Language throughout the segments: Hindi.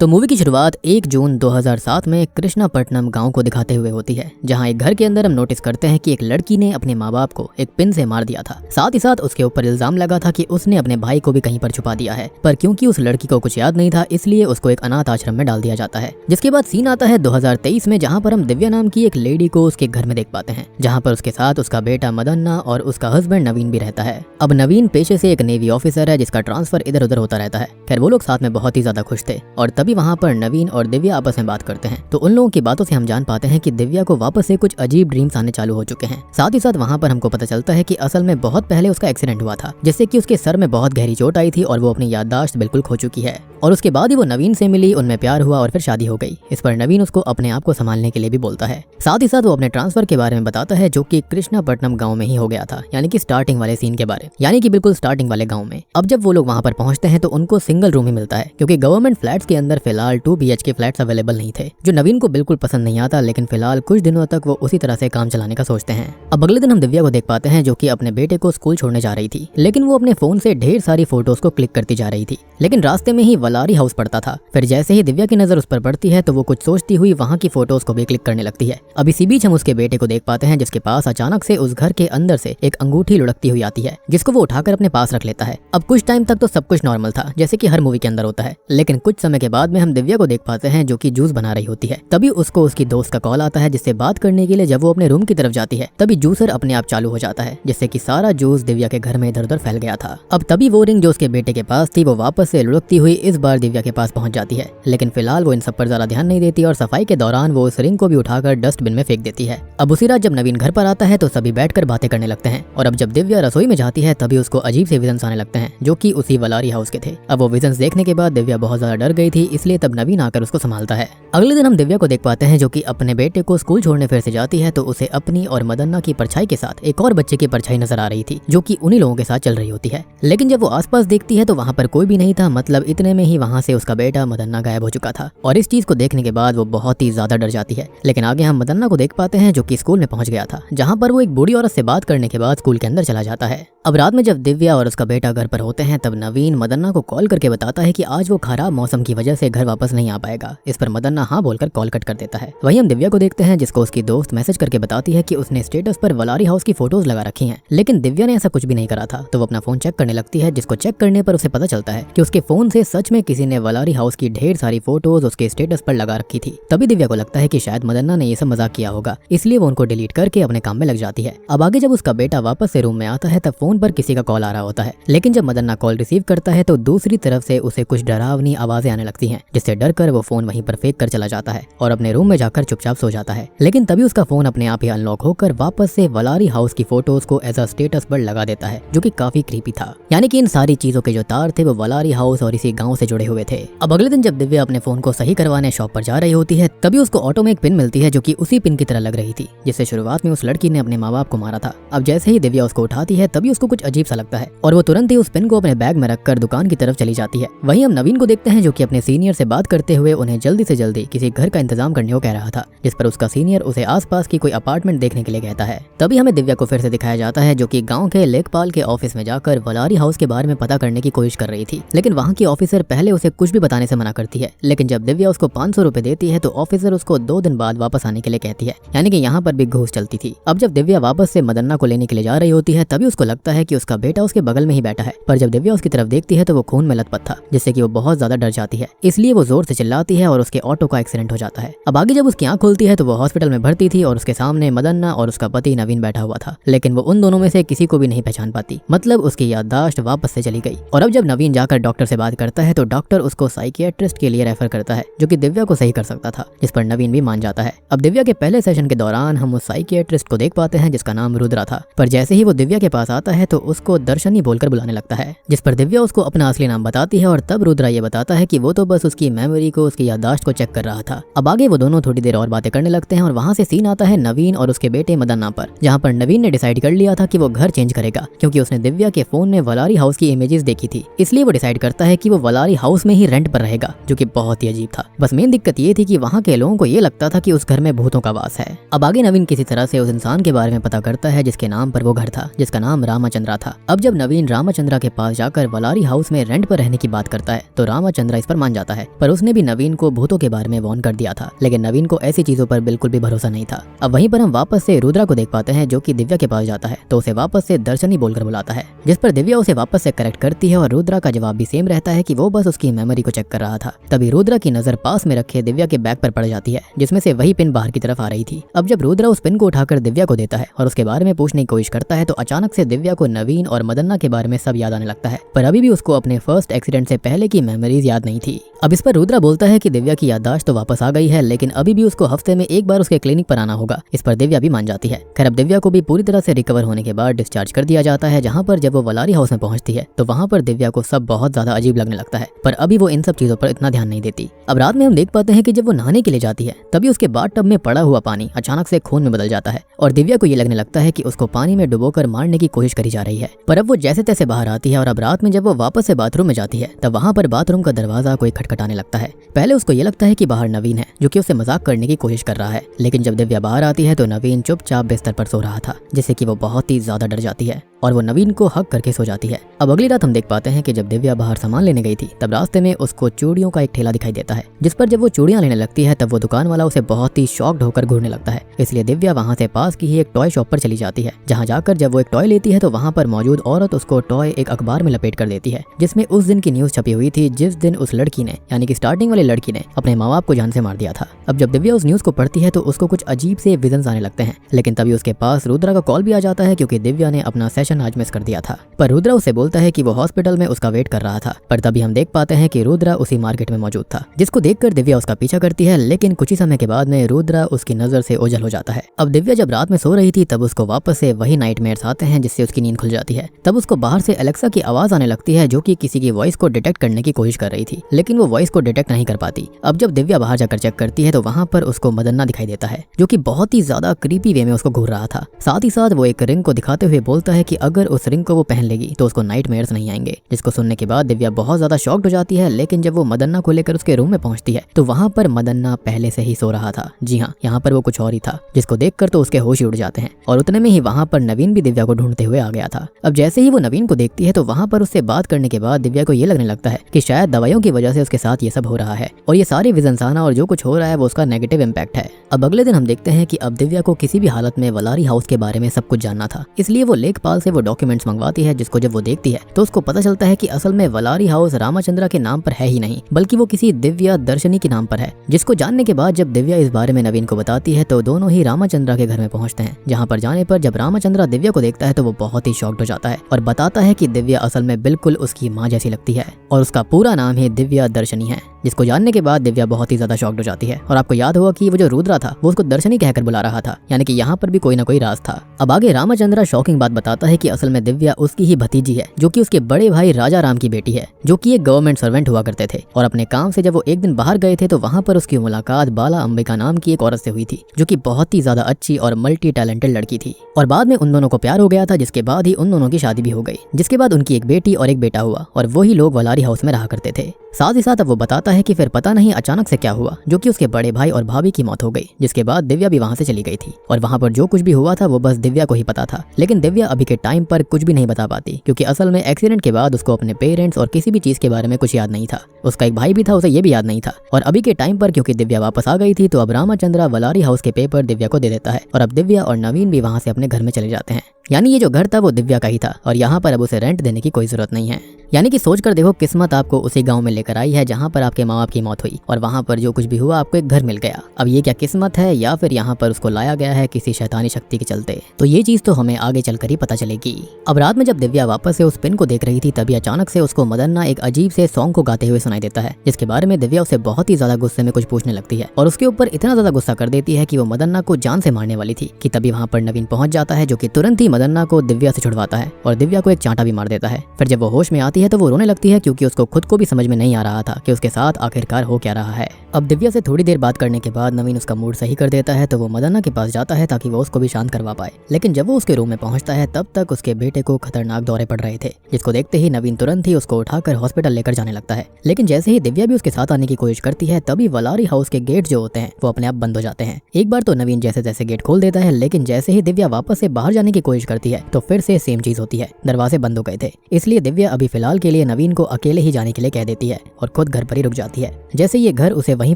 तो मूवी की शुरुआत 1 जून 2007 में कृष्णापट्टनम गांव को दिखाते हुए होती है, जहां एक घर के अंदर हम नोटिस करते हैं कि एक लड़की ने अपने माँ बाप को एक पिन से मार दिया था। साथ ही साथ उसके ऊपर इल्जाम लगा था कि उसने अपने भाई को भी कहीं पर छुपा दिया है, पर क्योंकि उस लड़की को कुछ याद नहीं था इसलिए उसको एक अनाथ आश्रम में डाल दिया जाता है। जिसके बाद सीन आता है 2023 में, जहाँ पर हम दिव्या नाम की एक लेडी को उसके घर में देख पाते हैं, जहाँ पर उसके साथ उसका बेटा मदन्ना और उसका हस्बैंड नवीन भी रहता है। अब नवीन पेशे से एक नेवी ऑफिसर है जिसका ट्रांसफर इधर उधर होता रहता है। खैर वो लोग साथ में बहुत ही ज्यादा खुश थे और तभी वहाँ पर नवीन और दिव्या आपस में बात करते हैं। तो उन लोगों की बातों से हम जान पाते हैं कि दिव्या को वापस से कुछ अजीब ड्रीम्स आने चालू हो चुके हैं। साथ ही साथ वहाँ पर हमको पता चलता है कि असल में बहुत पहले उसका एक्सीडेंट हुआ था, जिससे कि उसके सर में बहुत गहरी चोट आई थी और वो अपनी याददाश्त बिल्कुल खो चुकी है। और उसके बाद ही वो नवीन से मिली, उनमें प्यार हुआ और फिर शादी हो गई। इस पर नवीन उसको अपने आप को संभालने के लिए भी बोलता है। साथ ही साथ वो अपने ट्रांसफर के बारे में बताता है, जो कि कृष्णापट्टनम गांव में ही हो गया था, यानी कि स्टार्टिंग वाले सीन के बारे, यानी कि बिल्कुल स्टार्टिंग वाले गांव में। अब जब वो लोग वहां पर पहुंचते हैं तो उनको सिंगल रूम ही मिलता है, क्योंकि गवर्नमेंट फ्लैट्स के अंदर फिलहाल 2 BHK फ्लैट्स अवेलेबल नहीं थे, जो नवीन को बिल्कुल पसंद नहीं आता। लेकिन फिलहाल कुछ दिनों तक वो उसी तरह से काम चलाने का सोचते हैं। अब अगले दिन हम दिव्या को देख पाते हैं, जो कि अपने बेटे को स्कूल छोड़ने जा रही थी, लेकिन वो अपने फोन से ढेर सारी फोटोज को क्लिक करती जा रही थी। लेकिन रास्ते में ही वलारी हाउस पड़ता था। फिर जैसे ही दिव्या की नजर उस पर पड़ती है तो वो कुछ सोचती हुई वहाँ की फोटोज को भी क्लिक करने लगती है। अब इसी बीच हम उसके बेटे को देख पाते हैं, जिसके पास अचानक से उस घर के अंदर से एक अंगूठी लुढ़कती हुई आती है, जिसको वो उठाकर अपने पास रख लेता है। अब कुछ टाइम तक तो सब कुछ नॉर्मल था, जैसे कि हर मूवी के अंदर होता है, लेकिन कुछ समय के बाद में हम दिव्या को देख पाते हैं, जो कि जूस बना रही होती है। तभी उसको उसकी दोस्त का कॉल आता है, जिससे बात करने के लिए जब वो अपने रूम की तरफ जाती है तभी जूसर अपने आप चालू हो जाता है, जिससे कि सारा जूस दिव्या के घर में इधर उधर फैल गया था। अब तभी वो रिंग जो उसके बेटे के पास थी वो वापस से लुढ़कती हुई इस बार दिव्या के पास पहुंच जाती है। लेकिन फिलहाल वो इन सब पर ज्यादा ध्यान नहीं देती और सफाई के दौरान वो उस रिंग को भी उठाकर डस्टबिन में फेंक देती है। अब उसी रात जब नवीन घर पर आता है तो सभी बैठकर बातें करने लगते हैं, और अब जब दिव्या रसोई में जाती है तभी उसको अजीब से विजन्स आने लगते हैं, जो कि उसी वलारी हाउस के थे। अब वो विजन्स देखने के बाद दिव्या बहुत ज्यादा डर गई थी, इसलिए तब नवीन आकर उसको संभालता है। अगले दिन हम दिव्या को देख पाते हैं, जो कि अपने बेटे को स्कूल छोड़ने फिर से जाती है, तो उसे अपनी और मदन्ना की परछाई के साथ एक और बच्चे की परछाई नजर आ रही थी, जो कि उन्हीं लोगों के साथ चल रही होती है। लेकिन जब वो आसपास देखती है तो वहाँ पर कोई भी नहीं था, मतलब इतने में ही वहाँ से उसका बेटा मदन्ना गायब हो चुका था। और इस चीज को देखने के बाद वो बहुत ही ज्यादा डर जाती है। लेकिन आगे हम मदन्ना को देख पाते हैं, जो कि स्कूल में पहुंच गया था, जहाँ पर वो एक बूढ़ी औरत से बात करने के बाद स्कूल के अंदर चला जाता है। अब रात में जब दिव्या और उसका बेटा घर पर होते हैं तब नवीन मदन्ना को कॉल करके बताता है कि आज वो खराब मौसम की वजह से घर वापस नहीं आ पाएगा। इस पर मदन्ना हाँ बोलकर कॉल कट कर देता है। वहीं हम दिव्या को देखते हैं, जिसको उसकी दोस्त मैसेज करके बताती है कि उसने स्टेटस पर वलारी हाउस की फोटोज लगा रखी हैं, लेकिन दिव्या ने ऐसा कुछ भी नहीं करा था। तो वो अपना फोन चेक करने लगती है, जिसको चेक करने पर उसे पता चलता है कि उसके फोन से सच में किसी ने वलारी हाउस की ढेर सारी फोटोज उसके स्टेटस पर लगा रखी थी। तभी दिव्या को लगता है कि शायद मदन्ना ने ये सब मजाक किया होगा, इसलिए वो उनको डिलीट करके अपने काम में लग जाती है। अब आगे जब उसका बेटा वापस से रूम में आता है तब फोन पर किसी का कॉल आ रहा होता है, लेकिन जब मदन्ना कॉल रिसीव करता है तो दूसरी तरफ से उसे कुछ डरावनी आवाजें आने लगती हैं, जिससे डर कर वो फोन वहीं पर फेंक कर चला जाता है और अपने रूम में जाकर चुपचाप सो जाता है। लेकिन तभी उसका फोन अपने आप ही अनलॉक होकर वापस से वलारी हाउस की फोटोज को एज अ स्टेटस पर लगा देता है, जो कि काफी क्रीपी था। यानी कि इन सारी चीजों के जो तार थे वो वलारी हाउस और इसी गाँव से जुड़े हुए थे। अब अगले दिन जब दिव्या अपने फोन को सही करवाने शॉप पर जा रही होती है तभी उसको ऑटो में एक पिन मिलती है, जो कि उसी पिन की तरह लग रही थी जिससे शुरुआत में उस लड़की ने अपने माँ बाप को मारा था। अब जैसे ही दिव्या उसको उठाती है तभी उसको कुछ अजीब सा लगता है और वो तुरंत ही उस पिन को अपने बैग में रखकर दुकान की तरफ चली जाती है। वहीं हम नवीन को देखते हैं, जो कि अपने सीनियर से बात करते हुए उन्हें जल्दी से जल्दी किसी घर का इंतजाम करने को कह रहा था, जिस पर उसका सीनियर उसे आसपास की कोई अपार्टमेंट देखने के लिए कहता है। तभी हमें दिव्या को फिर से दिखाया जाता है, जो कि गांव के लेखपाल के ऑफिस में जाकर वलारी हाउस के बारे में पता करने की कोशिश कर रही थी। लेकिन वहाँ की ऑफिसर पहले उसे कुछ भी बताने से मना करती है, लेकिन जब दिव्या उसको 500 रुपए देती है तो ऑफिसर उसको 2 दिन बाद वापस आने के लिए कहती है, यानी कि यहाँ पर भी घूस चलती थी। अब जब दिव्या वापस से मदन्ना को लेने के लिए जा रही होती है तभी उसको लगता है कि उसका बेटा उसके बगल में ही बैठा है, पर जब दिव्या उसकी तरफ देखती है तो वो खून में लथपथ था, जिससे कि वो बहुत ज्यादा डर जाती है। इसलिए वो जोर से चिल्लाती है और उसके ऑटो का एक्सीडेंट हो जाता है। अब आगे जब उसकी आंख खुलती है तो वो हॉस्पिटल में भर्ती थी और उसके सामने मदन्ना और उसका पति नवीन बैठा हुआ था, लेकिन वो उन दोनों में से किसी को भी नहीं पहचान पाती, मतलब उसकी याददाश्त वापस से चली गई। और अब जब नवीन जाकर डॉक्टर से बात करता है तो डॉक्टर उसको साइकियाट्रिस्ट के लिए रेफर करता है, जो कि दिव्या को सही कर सकता था, जिस पर नवीन भी मान जाता है। अब दिव्या के पहले सेशन के दौरान हम उस साइकियाट्रिस्ट को देख पाते हैं, जिसका नाम रुद्रा था, पर जैसे ही वो दिव्या के पास आता है तो उसको दर्शनी बोलकर बुलाने लगता है, जिस पर दिव्या उसको अपना असली नाम बताती है। और तब रुद्रा ये बताता है कि वो तो बस उसकी मेमोरी को, उसकी याददाश्त को चेक कर रहा था। अब आगे वो दोनों थोड़ी देर और बातें करने लगते हैं और वहाँ से सीन आता है नवीन और उसके बेटे मदन्ना पर, जहाँ पर नवीन ने डिसाइड कर लिया था कि वो घर चेंज करेगा, क्योंकि उसने दिव्या के फोन में वलारी हाउस की इमेजेस देखी थी, इसलिए वो डिसाइड करता है कि वो वलारी हाउस में ही रेंट पर रहेगा, जो कि बहुत ही अजीब था। बस मेन दिक्कत ये थी कि वहाँ के लोगों को ये लगता था कि उस घर में भूतों का वास है। अब आगे नवीन किसी तरह से उस इंसान के बारे में पता करता है जिसके नाम पर वो घर था, जिसका नाम रामा रामाचंद्रा था। अब जब नवीन रामाचंद्रा के पास जाकर वलारी हाउस में रेंट पर रहने की बात करता है तो रामाचंद्रा इस पर मान जाता है, पर उसने भी नवीन को भूतों के बारे में वार्न कर दिया था, लेकिन नवीन को ऐसी चीजों पर बिल्कुल भी भरोसा नहीं था। अब वहीं पर हम वापस से रुद्रा को देख पाते हैं जो कि दिव्या के पास जाता है तो उसे वापस से दर्शनी बोलकर बुलाता है, जिस पर दिव्या उसे वापस से करेक्ट करती है और रुद्रा का जवाब भी सेम रहता है कि वो बस उसकी मेमोरी को चेक कर रहा था। तभी रुद्रा की नजर पास में रखे दिव्या के बैग पर पड़ जाती है जिसमें से वही पिन बाहर की तरफ आ रही थी। अब जब रुद्रा उस पिन को उठाकर दिव्या को देता है और उसके बारे में पूछने की कोशिश करता है तो अचानक से दिव्या को नवीन और मदन्ना के बारे में सब याद आने लगता है, पर अभी भी उसको अपने फर्स्ट एक्सीडेंट से पहले की मेमोरीज याद नहीं थी। अब इस पर रुद्रा बोलता है कि दिव्या की याददाश्त तो वापस आ गई है, लेकिन अभी भी उसको हफ्ते में एक बार उसके क्लिनिक पर आना होगा। इस पर दिव्या भी मान जाती है। खैर अब दिव्या को भी पूरी तरह से रिकवर होने के बाद डिस्चार्ज कर दिया जाता है, जहाँ पर जब वो वलारी हाउस में पहुंचती है तो वहाँ पर दिव्या को सब बहुत ज्यादा अजीब लगने लगता है, पर अभी वो इन सब चीजों पर इतना ध्यान नहीं देती। अब रात में हम देख पाते हैं कि जब वो नहाने के लिए जाती है तभी उसके बाथटब में पड़ा हुआ पानी अचानक से खून में बदल जाता है और दिव्या को ये लगने लगता है कि उसको पानी में डुबोकर मारने की कोशिश करी जा रही है। पर अब वो जैसे तैसे बाहर आती है और अब रात में जब वो वापस से बाथरूम में जाती है तब वहाँ पर बाथरूम का दरवाजा कोई खटखटाने लगता है। पहले उसको ये लगता है कि बाहर नवीन है जो कि उसे मजाक करने की कोशिश कर रहा है, लेकिन जब दिव्या बाहर आती है तो नवीन चुपचाप बिस्तर पर सो रहा था, जिससे कि वो बहुत ही ज्यादा डर जाती है और वो नवीन को हक करके सो जाती है। अब अगली रात हम देख पाते हैं कि जब दिव्या बाहर सामान लेने गई थी तब रास्ते में उसको चूड़ियों का एक ठेला दिखाई देता है, जिस पर जब वो चूड़ियां लेने लगती है तब वो दुकान वाला उसे बहुत ही शॉक्ड होकर घूरने लगता है। इसलिए दिव्या वहां से पास की ही एक टॉय शॉप पर चली जाती है, जहां जाकर जब वो एक टॉय लेती है तो वहां पर मौजूद औरत उसको टॉय एक अखबार में लपेट कर देती है, जिसमें उस दिन की न्यूज छपी हुई थी जिस दिन उस लड़की ने यानी कि स्टार्टिंग वाली लड़की ने अपने माँ बाप को जान से मार दिया था। अब जब दिव्या उस न्यूज को पढ़ती है तो उसको कुछ अजीब से विजन्स आने लगते हैं, लेकिन तभी उसके पास रुद्रा का कॉल भी आ जाता है क्योंकि दिव्या ने अपना सेशन आज मिस कर दिया था। पर रुद्रा उसे बोलता है कि वो हॉस्पिटल में उसका वेट कर रहा था, पर तभी हम देख पाते हैं कि रुद्रा उसी मार्केट में मौजूद था, जिसको देखकर दिव्या उसका पीछा करती है, लेकिन कुछ ही समय के बाद में रुद्रा उसकी नजर से ओझल हो जाता है। अब दिव्या जब रात में सो रही थी तब उसको वापस से वही नाइटमेयर्स आते हैं जिससे उसकी नींद खुल जाती है। तब उसको बाहर से एलेक्सा की आवाज आने लगती है जो कि किसी की वॉइस को डिटेक्ट करने की कोशिश कर रही थी, लेकिन वो वॉइस को डिटेक्ट नहीं कर पाती। अब जब दिव्या बाहर जाकर चेक करती है तो वहाँ पर उसको मदन्ना दिखाई देता है जो कि बहुत ही ज्यादा क्रीपी वे में उसको घूर रहा था। साथ ही साथ वो एक रिंग को दिखाते हुए बोलता है कि अगर उस रिंग को वो पहन लेगी तो उसको नाइटमेयर्स नहीं आएंगे, जिसको सुनने के बाद दिव्या बहुत ज्यादा शॉक्ड हो जाती है। लेकिन जब वो मदन्ना को लेकर उसके रूम में पहुंचती है तो वहाँ पर मदन्ना पहले से ही सो रहा था। जी हाँ, यहाँ पर वो कुछ और ही था, जिसको देखकर तो उसके होश ही उड़ जाते हैं और उतने में ही वहाँ पर नवीन भी दिव्या को ढूंढते हुए आ गया था। अब जैसे ही वो नवीन को देखती है तो वहाँ पर उससे बात करने के बाद दिव्या को ये लगने लगता है कि शायद दवाइयों की वजह से उसके साथ ये सब हो रहा है और ये सारी विजन्स आना और जो कुछ हो रहा है वो उसका नेगेटिव इम्पैक्ट है। अब अगले दिन हम देखते हैं कि अब दिव्या को किसी भी हालत में वलारी हाउस के बारे में सब कुछ जानना था, इसलिए वो लेखपाल से वो डॉक्यूमेंट्स मंगवाती है, जिसको जब वो देखती है तो उसको पता चलता है कि असल में वलारी हाउस रामाचंद्रा के नाम पर है ही नहीं, बल्कि वो किसी दिव्या दर्शनी के नाम पर है। जिसको जानने के बाद जब दिव्या इस बारे में नवीन को बताती है तो दोनों ही रामाचंद्रा के घर में पहुंचते हैं, जहां पर जाने पर जब रामाचंद्रा दिव्या को देखता है तो वो बहुत ही शॉक्ड हो जाता है और बताता है कि दिव्या असल में बिल्कुल उसकी माँ जैसी लगती है और उसका पूरा नाम ही दिव्या दर्शनी है। जिसको जानने के बाद दिव्या बहुत ही ज्यादा शॉक्ड हो जाती है और आपको याद होगा कि वो जो रुद्रा था वो उसको दर्शनी कहकर बुला रहा था, यानी कि यहाँ पर भी कोई ना कोई राज था। अब आगे रामाचंद्रा शॉकिंग बात बताता है कि असल में दिव्या उसकी ही भतीजी है जो कि उसके बड़े भाई राजा राम की बेटी है, जो कि एक गवर्नमेंट सर्वेंट हुआ करते थे और अपने काम से जब वो एक दिन बाहर गए थे तो वहाँ पर उसकी मुलाकात बाला अंबिका नाम की एक औरत से हुई थी, जो कि बहुत ही ज्यादा अच्छी और मल्टी टैलेंटेड लड़की थी और बाद में उन दोनों को प्यार हो गया था, जिसके बाद ही उन दोनों की शादी भी हो गई, जिसके बाद उनकी एक बेटी और एक बेटा हुआ और वही लोग वलारी हाउस में रहा करते थे। साथ ही साथ अब वो बताता है कि फिर पता नहीं अचानक से क्या हुआ, जो कि उसके बड़े भाई और भाभी की मौत हो गई, जिसके बाद दिव्या भी वहां से चली गई थी और वहां पर जो कुछ भी हुआ था वो बस दिव्या को ही पता था। लेकिन दिव्या अभी के टाइम पर कुछ भी नहीं बता पाती, क्योंकि असल में एक्सीडेंट के बाद उसको अपने पेरेंट्स और किसी भी चीज के बारे में कुछ याद नहीं था। उसका एक भाई भी था, उसे ये भी याद नहीं था। और अभी के टाइम पर क्योंकि दिव्या वापस आ गई थी तो अब रामाचंद्रा वलारी हाउस के पेपर दिव्या को दे देता है और अब दिव्या और नवीन भी वहां से अपने घर में चले जाते हैं। यानी ये जो घर था वो दिव्या का ही था और यहाँ पर अब उसे रेंट देने की कोई जरूरत नहीं है। यानी कि सोच कर देखो, किस्मत आपको उसी गांव में लेकर आई है जहाँ पर आपके माँ बाप की मौत हुई और वहाँ पर जो कुछ भी हुआ आपको एक घर मिल गया। अब ये क्या किस्मत है या फिर यहाँ पर उसको लाया गया है किसी शैतानी शक्ति के चलते, तो ये चीज तो हमें आगे चलकर ही पता चलेगी। अब रात में जब दिव्या वापस से उस पिन को देख रही थी तभी अचानक से उसको मदन्ना एक अजीब से सॉन्ग को गाते हुए सुनाई देता है, जिसके बारे में दिव्या उसे बहुत ही ज्यादा गुस्से में कुछ पूछने लगती है और उसके ऊपर इतना ज्यादा गुस्सा कर देती है कि वो मदन्ना को जान से मारने वाली थी कि तभी वहाँ पर नवीन पहुंच जाता है, जो कि तुरंत ही मदन्ना को दिव्या से छुड़वाता है और दिव्या को एक चांटा भी मार देता है। फिर जब वो होश में आती है तो वो रोने लगती है क्योंकि उसको खुद को भी समझ में नहीं आ रहा था कि उसके साथ आखिरकार हो क्या रहा है। अब दिव्या से थोड़ी देर बात करने के बाद नवीन उसका मूड सही कर देता है तो वो मदन्ना के पास जाता है ताकि वो उसको भी शांत करवा पाए। लेकिन जब वो उसके रूम में पहुंचता है तब तक उसके बेटे को खतरनाक दौरे पड़ रहे थे, जिसको देखते ही नवीन तुरंत ही उसको उठाकर हॉस्पिटल लेकर जाने लगता है। लेकिन जैसे ही दिव्या भी उसके साथ आने की कोशिश करती है तभी वलारी हाउस के गेट जो होते हैं वो अपने आप बंद हो जाते हैं। एक बार तो नवीन जैसे तैसे गेट खोल देता है, लेकिन जैसे ही दिव्या वापस से बाहर जाने की कोशिश करती है तो फिर से सेम चीज होती है, दरवाजे बंद हो गए थे। इसलिए दिव्या अभी फिलहाल के लिए नवीन को अकेले ही जाने के लिए कह देती है और खुद घर पर ही रुक जाती है, जैसे ये घर उसे वहीं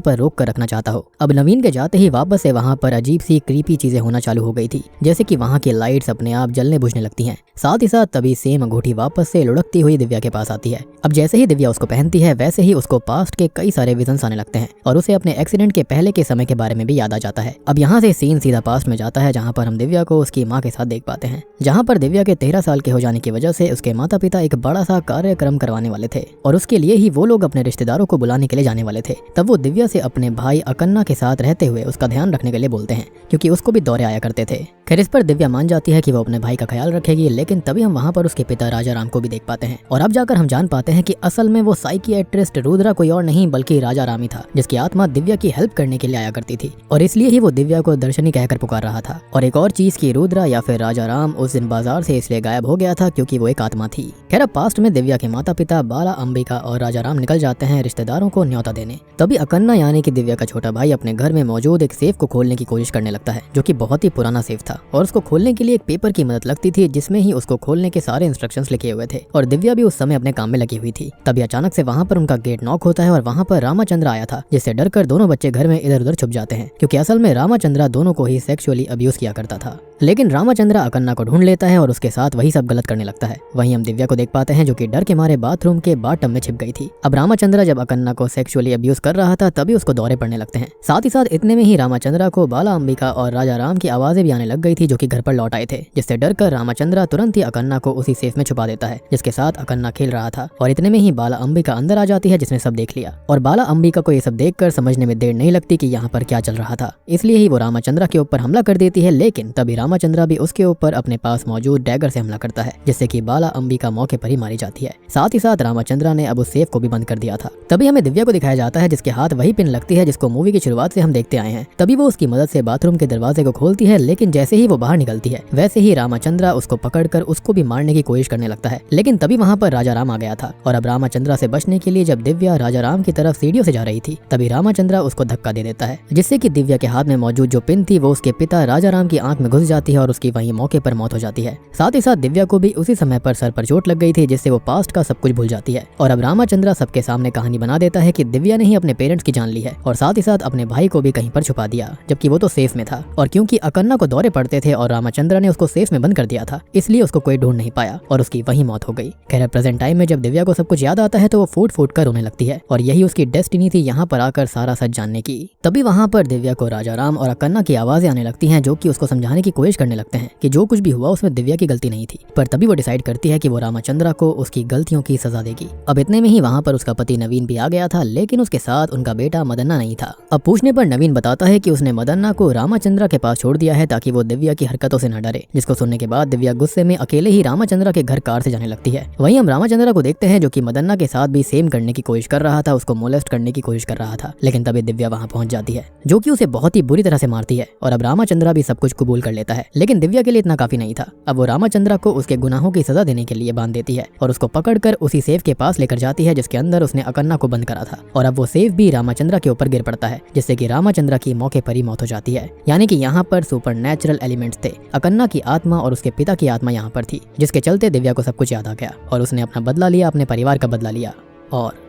पर रोक कर रखना चाहता हो। अब नवीन के जाते ही वापस से वहाँ पर अजीब सी क्रीपी चीजें होना चालू हो गई थी, जैसे कि वहाँ की लाइट्स अपने आप जलने बुझने लगती हैं। साथ ही साथ तभी सेम अंगूठी वापस से लुढ़कती हुई दिव्या के पास आती है। अब जैसे ही दिव्या उसको पहनती है वैसे ही उसको पास्ट के कई सारे विजन्स आने लगते हैं और उसे अपने एक्सीडेंट के पहले के समय के बारे में भी याद आ जाता है। अब यहाँ से सीन सीधा पास्ट में जाता है जहाँ पर हम दिव्या को उसकी माँ के साथ देख पाते हैं, जहाँ पर दिव्या के 13 साल के हो जाने की वजह से उसके माता पिता एक बड़ा सा कार्यक्रम करवाने वाले थे और उसके लिए ही वो लोग अपने रिश्तेदारों को बुलाने के लिए जाने वाले थे। तब वो दिव्या से अपने भाई अकन्ना के साथ रहते हुए उसका ध्यान रखने के लिए बोलते हैं, क्योंकि उसको भी दौरे आया करते थे। खैर इस पर दिव्या मान जाती है कि वो अपने भाई का ख्याल रखेगी, लेकिन तभी हम वहाँ पर उसके पिता राजा राम को भी देख पाते हैं और अब जाकर हम जान पाते हैं कि असल में वो साइकियाट्रिस्ट रुद्रा कोई और नहीं बल्कि राजा राम ही था, जिसकी आत्मा दिव्या की हेल्प करने के लिए आया करती थी और इसलिए ही वो दिव्या को दर्शनी कहकर पुकार रहा था। और एक और चीज की रुद्रा या फिर राजा राम उस दिन बाजार से इसलिए गायब हो गया था क्योंकि वो एक आत्मा थी। खैर अब पास्ट में दिव्या के माता पिता बाला अंबिका और राजा राम निकल जाते हैं रिश्तेदारों को न्योता देने। तभी अकन्ना यानी कि दिव्या का छोटा भाई अपने घर में मौजूद एक सेफ को खोलने की कोशिश करने लगता है, जो कि बहुत ही पुराना सेफ था और उसको खोलने के लिए एक पेपर की मदद लगती थी जिसमें ही उसको खोलने के सारे इंस्ट्रक्शंस लिखे हुए थे और दिव्या भी उस समय अपने काम में लगी हुई थी। तभी अचानक से वहाँ पर उनका गेट नॉक होता है और वहाँ पर रामाचंद्र आया था, जिससे डरकर दोनों बच्चे घर में इधर उधर छुप जाते हैं, क्योंकि असल में रामाचंद्र दोनों को ही सेक्सुअली अब्यूज किया करता था। लेकिन रामाचंद्र अकन्ना को ढूंढ लेता है और उसके साथ वही सब गलत करने लगता है। वहीं हम दिव्या को देख पाते हैं जो कि डर के मारे बाथरूम के बाथटब में छिप गई थी। अब रामाचंद्र जब अकन्ना को सेक्सुअली अब्यूज कर रहा था तभी उसको दौरे पड़ने लगते हैं। साथ ही साथ इतने में ही रामाचंद्र को बाला अंबिका और राजा राम की आवाजें भी आने लग गई थी, जो कि घर पर लौट आए थे, जिससे डरकर रामाचंद्र तुरंत ही अकन्ना को उसी सेफ में छुपा देता है जिसके साथ अकन्ना खेल रहा था। और इतने में ही बाला अंबिका अंदर आ जाती है, जिसने सब देख लिया और बाला अंबिका को ये सब देखकर समझने में देर नहीं लगती कि यहाँ पर क्या चल रहा था, इसलिए ही वो रामाचंद्र के ऊपर हमला कर देती है। लेकिन तभी रामाचंद्र भी उसके ऊपर अपने पास मौजूद डैगर से हमला करता है, जिससे कि बाला अंबिका मौके पर ही मारी जाती है। साथ ही साथ रामाचंद्र ने अब उस सेफ को भी बंद कर दिया था। तभी हमें दिव्या को दिखाया जाता है जिसके हाथ वही पिन लगती है जिसको मूवी की शुरुआत से हम देखते आए हैं। तभी वो उसकी मदद से बाथरूम के दरवाजे को खोलती है, लेकिन जैसे ही वो बाहर निकलती है वैसे ही रामाचंद्र उसको पकड़कर उसको भी मारने की कोशिश करने लगता है। लेकिन तभी वहाँ पर राजा राम आ गया था और अब रामाचंद्र से बचने के लिए जब दिव्या राजा राम की तरफ सीढ़ियों से जा रही थी तभी रामाचंद्र उसको धक्का दे देता है, जिससे कि दिव्या के हाथ में मौजूद जो पिन थी वो उसके पिता राजा राम की आंख में घुस जाती है और उसकी वहीं मौके पर मौत हो जाती है। साथ ही साथ दिव्या को भी उसी समय पर सर पर चोट लग गई थी, जिससे वो पास्ट का सब कुछ भूल जाती है। और अब रामाचंद्र सबके सामने कहानी बना देता है कि दिव्या ने ही अपने पेरेंट्स की जान ली है और साथ ही साथ अपने भाई को भी कहीं पर छुपा दिया, जबकि वो तो सेफ में था। और क्योंकि अकन्ना को दौरे पड़ते थे और रामाचंद्र ने उसको सेफ में बंद कर दिया था, इसलिए उसको कोई ढूंढ नहीं पाया और उसकी वहीं मौत हो गई। खैर प्रेजेंट टाइम में जब दिव्या को सब कुछ याद आता है तो वो फूट फूट कर रोने लगती है और यही उसकी डेस्टिनी थी यहाँ पर आकर सारा सच जानने की। तभी वहाँ पर दिव्या को राजा राम और अकन्ना की आवाजें आने लगती हैं, जो कि उसको समझाने की कोशिश करने लगते हैं कि जो कुछ भी हुआ उसमें दिव्या की गलती नहीं थी। पर तभी वो डिसाइड करती है कि वो रामाचंद्र को उसकी गलतियों की सजा देगी। अब इतने में ही वहाँ पर उसका पति नवीन भी आ गया था, लेकिन उसके साथ उनका बेटा मदन्ना नहीं था। अब पूछने पर नवीन बताता है कि उसने मदन्ना को रामाचंद्र के पास छोड़ दिया है ताकि वो दिव्या की हरकतों से न डरे, जिसको सुनने के बाद दिव्या गुस्से में अकेले ही रामाचंद्र के घर कार से जाने लगती है। वहीं हम रामाचंद्र को देखते हैं जो कि मदन्ना के साथ भी सेम करने की कोशिश कर रहा था, उसको मोलेस्ट करने की कोशिश कर रहा था। लेकिन तभी दिव्या वहाँ पहुंच जाती है, जो कि उसे बहुत ही बुरी तरह से मारती है और अब रामाचंद्र भी सब कुछ कबूल कर लेता है। लेकिन दिव्या के लिए इतना काफी नहीं था। अब वो रामाचंद्र को उसके गुनाहों की सजा देने के लिए बांध देती है और उसको पकड़कर उसी सेफ के पास लेकर जाती है जिसके अंदर उसने अकन्ना को बंद करा था। और अब वो सेफ भी रामाचंद्र के ऊपर गिर पड़ता है, जिससे कि रामाचंद्र की मौके पर ही मौत हो जाती है। यानी कि यहाँ पर सुपरनैचुरल एलिमेंट्स थे। अकन्ना की आत्मा और उसके पिता की आत्मा यहाँ पर थी, जिसके चलते दिव्या को सब कुछ याद आ गया और उसने अपना बदला लिया, अपने परिवार का बदला लिया। और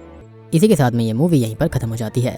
इसी के साथ में ये मूवी यहीं पर खत्म हो जाती है।